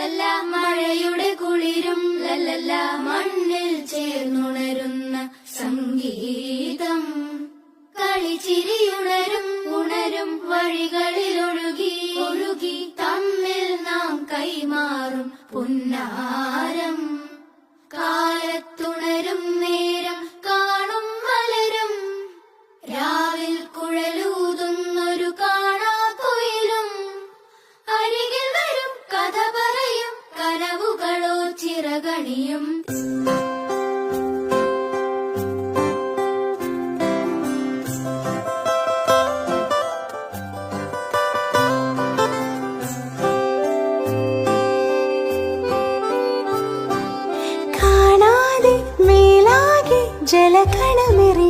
ലല്ലല്ല മഴയുടെ കുളിരും ലല്ലല്ല മണ്ണിൽ ചേർന്നുണരുന്ന സംഗീതം കളിച്ചിരിയുണരും ഉണരും വഴികളിൽ ഒഴുകി ഒഴുകി തമ്മിൽ നാം കൈമാറും പുന്നാരം കാലത്തുണരും നേരം കാണും മലരും രാവിൽ കുഴലൂതുന്നൊരു കാണാക്കുയിലും അരികിൽ വരും കഥ പറയും കനവുകളോ ചിറകണിയും ജലകണമെറി